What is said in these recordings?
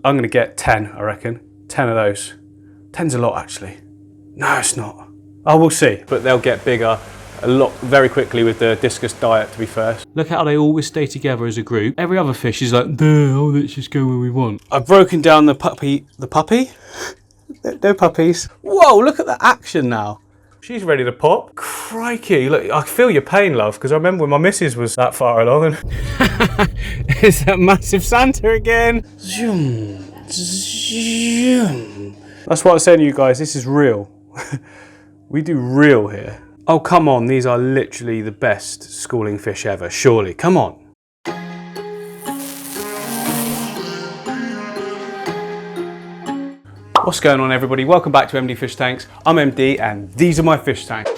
I'm gonna get 10, I reckon. 10 of those. 10's a lot, actually. No, it's not. Oh, we'll see, but they'll get bigger a lot very quickly with the Discus diet, to be fair. Look how they always stay together as a group. Every other fish is like, no, let's just go where we want. I've broken down the puppy. The puppy? No puppies. Whoa, look at the action now. She's ready to pop. Crikey, look, I feel your pain, love, because I remember when my missus was that far along and it's that massive Santa again. Zoom, zoom. That's what I was saying to you guys, this is real. We do real here. Oh, come on, these are literally the best schooling fish ever, surely, come on. What's going on, everybody? Welcome back to MD Fish Tanks. I'm MD and these are my fish tanks.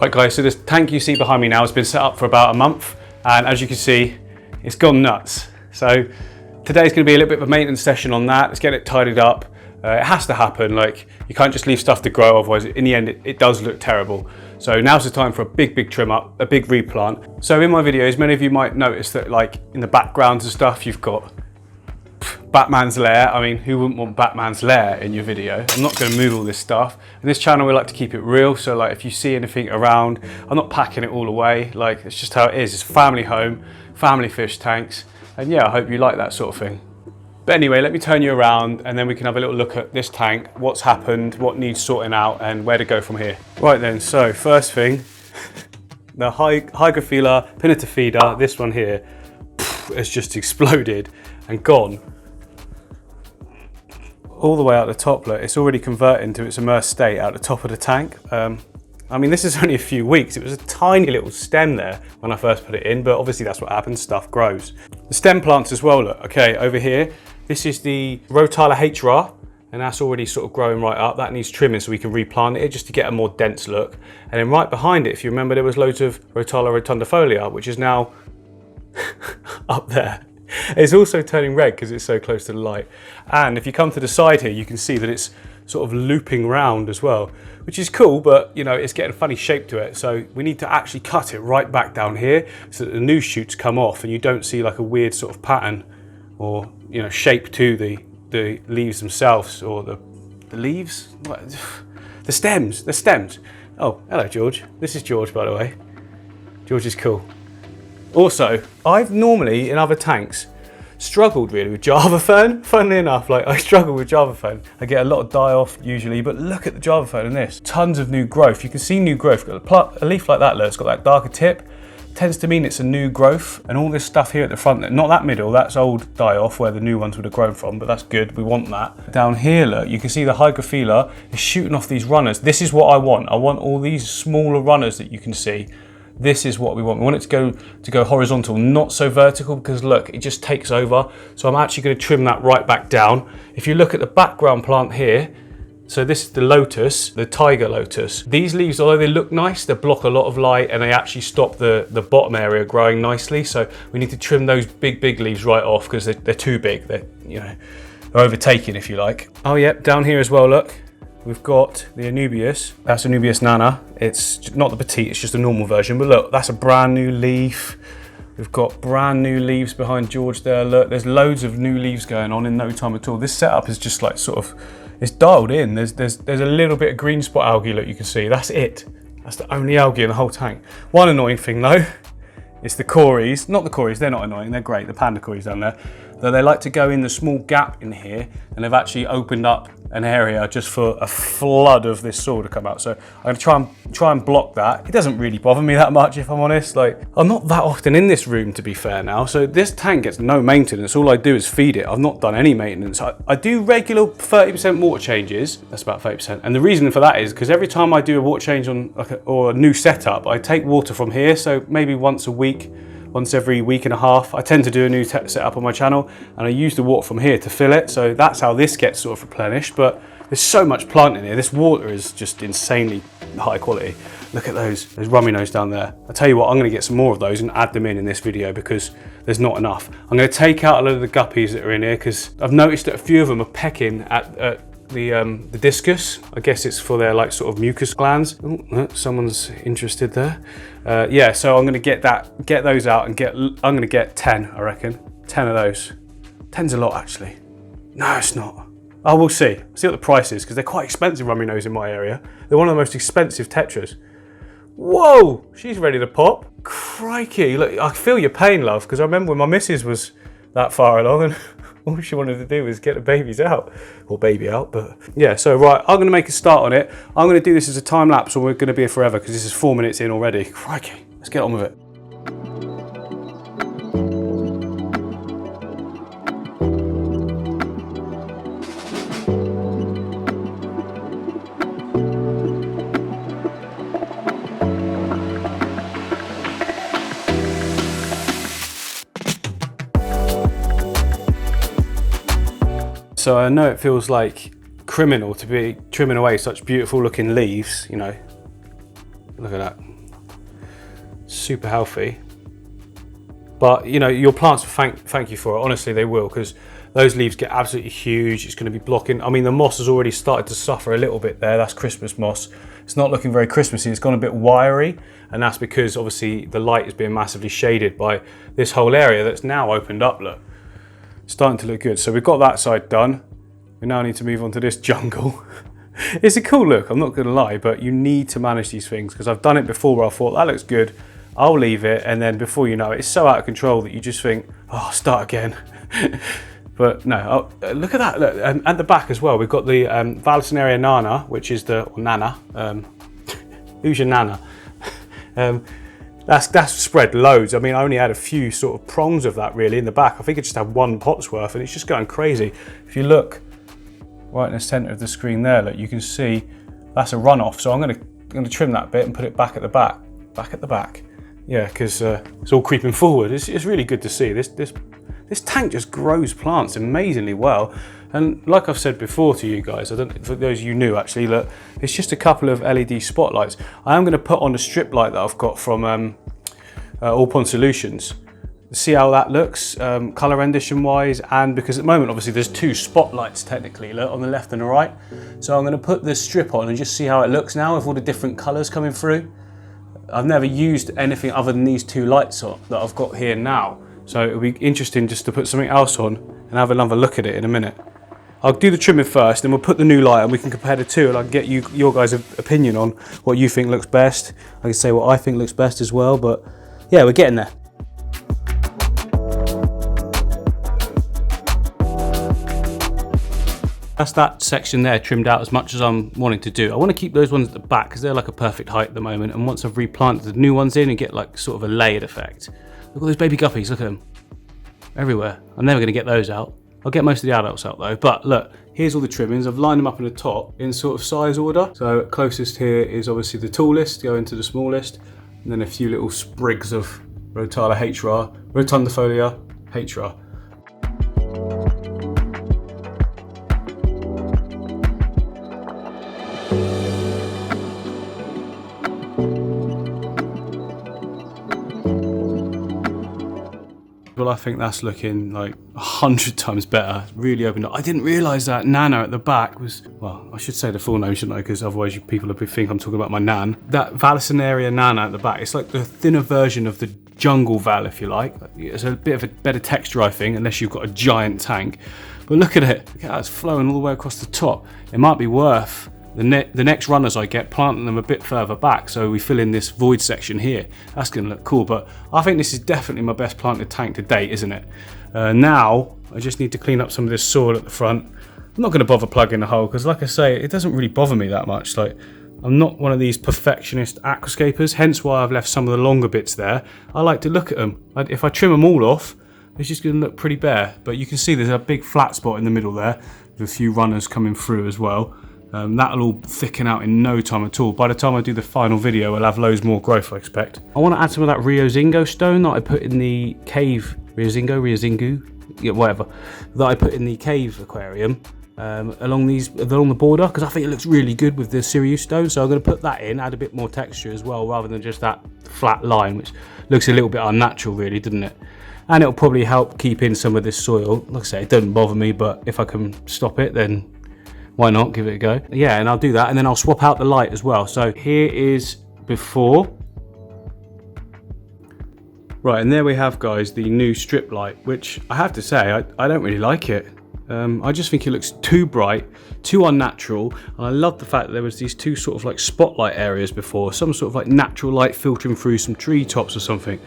Right guys, so this tank you see behind me now has been set up for about a month, and as you can see, it's gone nuts. So today's going to be a little bit of a maintenance session on that. Let's get it tidied up. It has to happen, like you can't just leave stuff to grow, otherwise in the end it does look terrible. So now's the time for a big trim up, a big replant. So in my videos, many of you might notice that like in the backgrounds and stuff, you've got Batman's lair. I mean, who wouldn't want Batman's lair in your video? I'm not going to move all this stuff. In this channel, we like to keep it real. So like if you see anything around, I'm not packing it all away. Like it's just how it is. It's a family home, family fish tanks. And yeah, I hope you like that sort of thing. But anyway, let me turn you around and then we can have a little look at this tank, what's happened, what needs sorting out and where to go from here. Right then, so first thing, the Hygrophila pinnata feeder, this one here, has just exploded and gone all the way out the top. Look, it's already converting to its immersed state out the top of the tank. I mean, this is only a few weeks. It was a tiny little stem there when I first put it in, but obviously that's what happens, stuff grows. The stem plants as well, look, okay, over here, this is the Rotala HR, and that's already sort of growing right up. That needs trimming so we can replant it just to get a more dense look. And then right behind it, if you remember, there was loads of Rotala rotundifolia, which is now up there. It's also turning red because it's so close to the light. And if you come to the side here, you can see that it's sort of looping round as well, which is cool, but you know, it's getting a funny shape to it. So we need to actually cut it right back down here so that the new shoots come off and you don't see like a weird sort of pattern or, you know, shape to the leaves themselves or the leaves? What? The stems. Oh, hello, George. This is George, by the way. George is cool. Also, I've normally, in other tanks, struggled really with Java fern. Funnily enough, like I struggle with Java fern. I get a lot of die off usually, but look at the Java fern in this. Tons of new growth. You can see new growth. Got a leaf like that, look, it's got that darker tip. Tends to mean it's a new growth, and all this stuff here at the front, not that middle, that's old die off where the new ones would have grown from, but that's good, we want that. Down here, look, you can see the Hygrophila is shooting off these runners. This is what I want. I want all these smaller runners that you can see. This is what we want. We want it to go horizontal, not so vertical, because look, it just takes over. So I'm actually going to trim that right back down. If you look at the background plant here, so this is the lotus, the tiger lotus. These leaves, although they look nice, they block a lot of light and they actually stop the bottom area growing nicely. So we need to trim those big leaves right off because they're too big. They're, you know, they're overtaken, if you like. Oh yeah, down here as well, look. We've got the Anubias. That's Anubias nana. It's not the petite, it's just a normal version. But look, that's a brand new leaf. We've got brand new leaves behind George there. Look, there's loads of new leaves going on in no time at all. This setup is just like sort of, it's dialed in. There's a little bit of green spot algae, look, you can see. That's it. That's the only algae in the whole tank. One annoying thing though, It's the cories, not the cories, they're not annoying, they're great, the panda cories down there. Though they like to go in the small gap in here, and they've actually opened up an area just for a flood of this soil to come out. So I'm gonna try and block that. It doesn't really bother me that much, if I'm honest. Like, I'm not that often in this room, to be fair now. So this tank gets no maintenance. All I do is feed it. I've not done any maintenance. I do regular 30% water changes. That's about 30%. And the reason for that is because every time I do a water change on or a new setup, I take water from here. So maybe once a week, once every week and a half. I tend to do a new setup on my channel, and I use the water from here to fill it. So that's how this gets sort of replenished. But there's so much plant in here. This water is just insanely high quality. Look at those rummy nose down there. I tell you what, I'm gonna get some more of those and add them in this video because there's not enough. I'm gonna take out a load of the guppies that are in here because I've noticed that a few of them are pecking at the discus. I guess it's for their like sort of mucus glands. Oh, someone's interested there. Yeah, so I'm gonna get those out and I'm gonna get 10, I reckon. 10 of those. 10's a lot actually. No, it's not. Oh, we'll see. See what the price is because they're quite expensive rummy nose in my area. They're one of the most expensive tetras. Whoa, she's ready to pop. Crikey, look, I feel your pain, love, because I remember when my missus was that far along and all she wanted to do was get the babies out, or baby out, but yeah, so right, I'm gonna make a start on it. I'm gonna do this as a time lapse or we're gonna be here forever because this is 4 minutes in already. Crikey, let's get on with it. So I know it feels like criminal to be trimming away such beautiful looking leaves, you know. Look at that. Super healthy. But you know, your plants will thank you for it. Honestly, they will, because those leaves get absolutely huge. It's going to be blocking. I mean, the moss has already started to suffer a little bit there. That's Christmas moss. It's not looking very Christmassy. It's gone a bit wiry, and that's because obviously the light is being massively shaded by this whole area that's now opened up. Look. Starting to look good. So we've got that side done. We now need to move on to this jungle. It's a cool look, I'm not gonna lie, but you need to manage these things because I've done it before where I thought that looks good, I'll leave it, and then before you know it, it's so out of control that you just think, oh, start again. But no, look at that. Look, at the back as well, we've got the Vallisneria nana, which is the, or nana, who's your nana? That's spread loads. I mean, I only had a few sort of prongs of that really in the back. I think I just had one pot's worth and it's just going crazy. If you look right in the center of the screen there, look, you can see that's a runoff. So I'm gonna trim that bit and put it back at the back. Back at the back. Yeah, because it's all creeping forward. It's really good to see. This tank just grows plants amazingly well. And like I've said before to you guys, I don't, for those of you new actually, look, it's just a couple of LED spotlights. I am going to put on a strip light that I've got from All Pond Solutions. See how that looks, colour rendition wise, and because at the moment obviously there's two spotlights technically, look, on the left and the right. So I'm going to put this strip on and just see how it looks now with all the different colours coming through. I've never used anything other than these two lights on that I've got here now. So it'll be interesting just to put something else on and have another look at it in a minute. I'll do the trimming first, then we'll put the new light and we can compare the two and I can get your guys' opinion on what you think looks best. I can say what I think looks best as well, but yeah, we're getting there. That's that section there trimmed out as much as I'm wanting to do. I want to keep those ones at the back because they're like a perfect height at the moment, and once I've replanted the new ones in and get like sort of a layered effect. Look at those baby guppies, look at them. Everywhere. I'm never going to get those out. I'll get most of the adults out though, but look, here's all the trimmings. I've lined them up in the top in sort of size order. So closest here is obviously the tallest, going to the smallest, and then a few little sprigs of Rotala rotundifolia hra. Well, I think that's looking like 100 times better. Really opened up. I didn't realise that Nana at the back was, well, I should say the full name, shouldn't I? Because otherwise people will think I'm talking about my Nan. That Vallisneria Nana at the back, it's like the thinner version of the jungle Val, if you like. It's a bit of a better texture, I think, unless you've got a giant tank. But look at it. Look at how it's flowing all the way across the top. It might be worth the next runners I get, planting them a bit further back so we fill in this void section here. That's going to look cool, but I think this is definitely my best planted tank to date, isn't it? Now I just need to clean up some of this soil at the front. I'm not going to bother plugging the hole because, like I say, it doesn't really bother me that much. Like, I'm not one of these perfectionist aquascapers, hence why I've left some of the longer bits there. I like to look at them. If I trim them all off, it's just going to look pretty bare. But you can see there's a big flat spot in the middle there with a few runners coming through as well. That'll all thicken out in no time at all. By the time I do the final video, I'll have loads more growth, I expect. I want to add some of that Rio Zingo stone that I put in the cave, Rio Zingu, yeah, whatever, that I put in the cave aquarium along the border, because I think it looks really good with the Sirius stone. So I'm going to put that in, add a bit more texture as well, rather than just that flat line, which looks a little bit unnatural, really, doesn't it? And it'll probably help keep in some of this soil. Like I say, it doesn't bother me, but if I can stop it, then why not give it a go? Yeah, and I'll do that, and then I'll swap out the light as well. So here is before. Right, and there we have, guys, the new strip light, which I have to say, I don't really like it. I just think it looks too bright, too unnatural. And I love the fact that there was these two sort of like spotlight areas before, some sort of like natural light filtering through some treetops or something.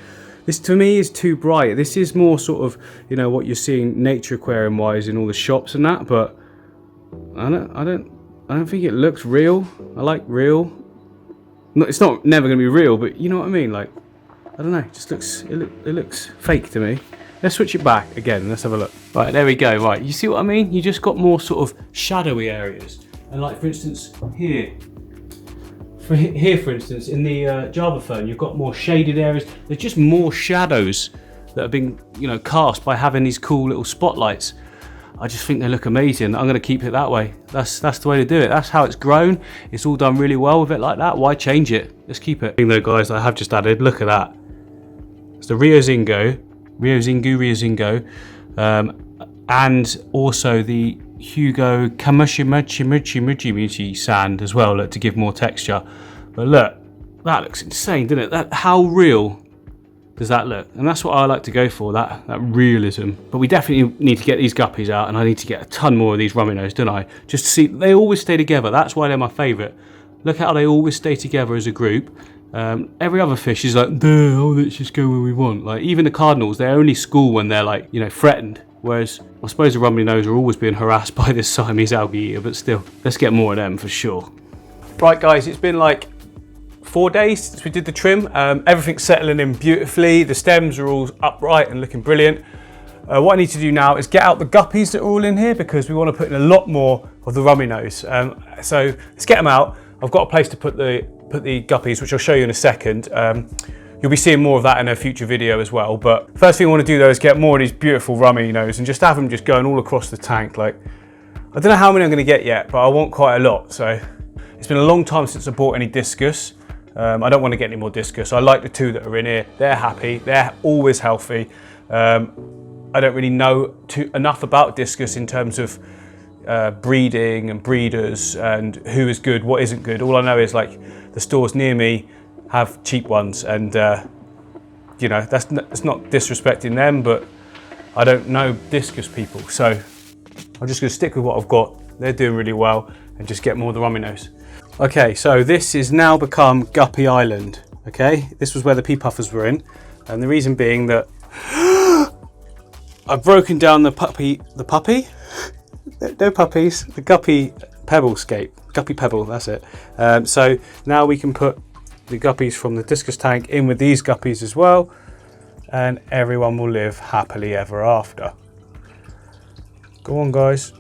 This to me is too bright. This is more sort of, you know, what you're seeing nature aquarium wise in all the shops and that, but I don't think it looks real. I like real. No, it's not never going to be real, but you know what I mean. Like, I don't know. It just looks it looks fake to me. Let's switch it back again. Let's have a look. Right, there we go. Right, you see what I mean? You just got more sort of shadowy areas, and like for instance here. For instance, in the Java phone, you've got more shaded areas. There's just more shadows that have been, you know, cast by having these cool little spotlights. I just think they look amazing. I'm going to keep it that way. That's the way to do it. That's how it's grown. It's all done really well with it like that. Why change it? Let's keep it. Though, guys, I have just added. Look at that. It's the Rio Zingo, and also the Hugo Kamushi sand as well, look, to give more texture. But look, that looks insane, doesn't it? How real does that look? And that's what I like to go for, that realism. But we definitely need to get these guppies out, and I need to get a ton more of these rummy nose, don't I? Just to see, they always stay together. That's why they're my favourite. Look how they always stay together as a group. Every other fish is like, oh, let's just go where we want. Like even the cardinals, they only school when they're like, you know, threatened. Whereas I suppose the rummy nose are always being harassed by this Siamese algae eater, but still, let's get more of them for sure. Right, guys, it's been like 4 days since we did the trim. Everything's settling in beautifully. The stems are all upright and looking brilliant. What I need to do now is get out the guppies that are all in here, because we want to put in a lot more of the rummy nose. So let's get them out. I've got a place to put the guppies, which I'll show you in a second. You'll be seeing more of that in a future video as well. But first thing I want to do though is get more of these beautiful rummy nose and just have them just going all across the tank. Like, I don't know how many I'm going to get yet, but I want quite a lot. So it's been a long time since I bought any Discus. I don't want to get any more Discus. I like the two that are in here. They're happy. They're always healthy. I don't really know enough about Discus in terms of breeding and breeders and who is good, what isn't good. All I know is like the stores near me have cheap ones, and you know, that's not disrespecting them, but I don't know Discus people, so I'm just going to stick with what I've got. They're doing really well, and just get more of the rummy nose. Okay, so this has now become Guppy Island. Okay, this was where the pea puffers were in, and the reason being that I've broken down the puppy. No puppies, the Guppy Pebblescape. Guppy Pebble, that's it. So now we can put the guppies from the Discus tank in with these guppies as well, and everyone will live happily ever after. Go on, guys.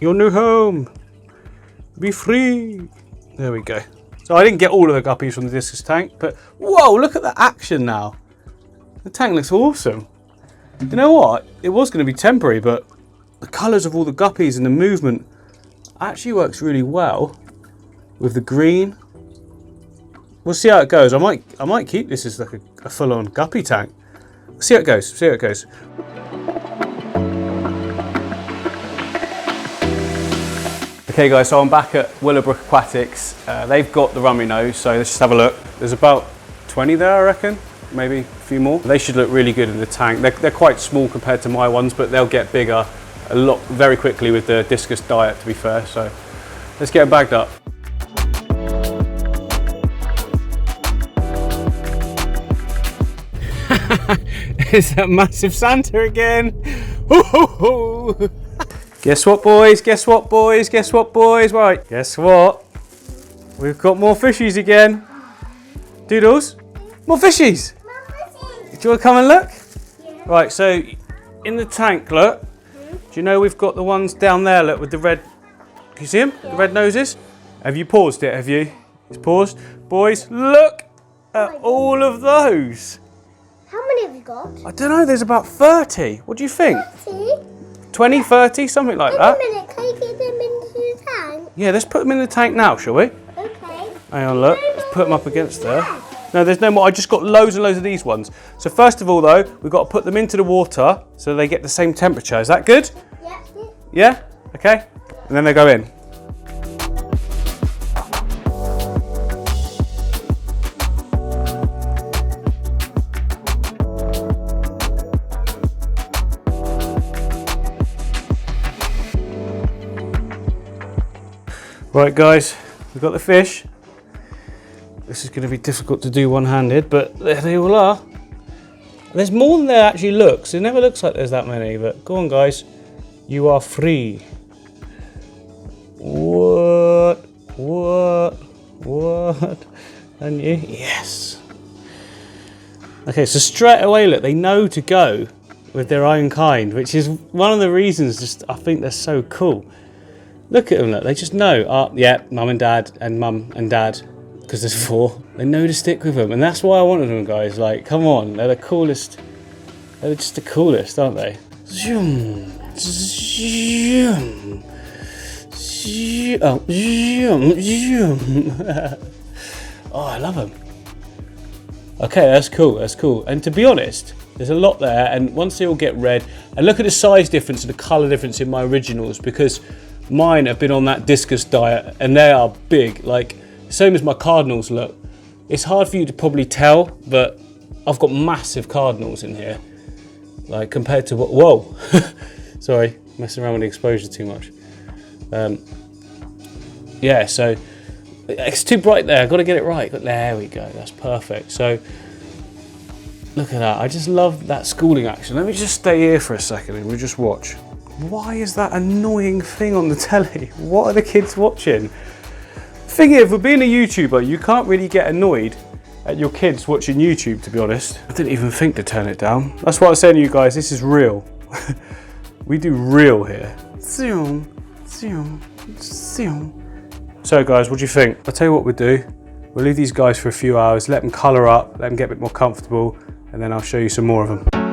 Your new home. Be free. There we go. So I didn't get all of the guppies from the Discus tank, but whoa, look at the action now. The tank looks awesome. You know what? It was going to be temporary, but the colours of all the guppies and the movement actually works really well with the green. We'll see how it goes. I might keep this as like a full-on guppy tank. See how it goes. See how it goes. Okay, guys. So I'm back at Willowbrook Aquatics. They've got the rummy nose. So let's just have a look. There's about 20 there, I reckon. Maybe a few more. They should look really good in the tank. They're quite small compared to my ones, but they'll get bigger very quickly with the Discus diet, to be fair. So Let's get them bagged up. It's that massive Santa again. Guess what, boys? Guess what, boys? Guess what, boys? Right, guess what? We've got more fishies again. Doodles, more fishies. Do you want to come and look? Yeah. Right, so in the tank, look. Do you know we've got the ones down there, look, with the red, can you see them? Yeah. The red noses? Have you paused it, have you? It's paused. Boys, look at all of those. How many have you got? I don't know, there's about 30. What do you think? 30? 20, 30, something like that. Wait a minute, can you get them into the tank? Yeah, let's put them in the tank now, shall we? Okay. Hang on, look, let's put them up against there. No, there's no more, I just got loads and loads of these ones. So first of all though, we've got to put them into the water so they get the same temperature. Is that good? Yeah. Yeah? Okay. And then they go in. Right guys, we've got the fish. This is going to be difficult to do one-handed, but there they all are. There's more than there actually looks. It never looks like there's that many, but go on guys. You are free. What? And you? Yes. Okay, so straight away, look, they know to go with their own kind, which is one of the reasons just I think they're so cool. Look at them, look, they just know, oh, yeah, mum and dad, because there's 4. They know to stick with them, and that's why I wanted them, guys. Like, come on, they're the coolest. They're just the coolest, aren't they? Zoom, zoom, zoom, oh, zoom, zoom. Oh, I love them. Okay, that's cool, that's cool. And to be honest, there's a lot there, and once they all get red, and look at the size difference and the colour difference in my originals, because mine have been on that Discus diet and they are big, like same as my cardinals look. It's hard for you to probably tell, but I've got massive cardinals in here. Like compared to what, whoa, sorry, messing around with the exposure too much. Yeah, so it's too bright there, I've got to get it right. There we go, that's perfect. So look at that, I just love that schooling action. Let me just stay here for a second and we'll just watch. Why is that annoying thing on the telly? What are the kids watching? Thing is, for being a YouTuber, you can't really get annoyed at your kids watching YouTube, to be honest. I didn't even think to turn it down. That's why I was saying to you guys, this is real. We do real here. So guys, what do you think? I'll tell you what we'll do. We'll leave these guys for a few hours, let them colour up, let them get a bit more comfortable, and then I'll show you some more of them.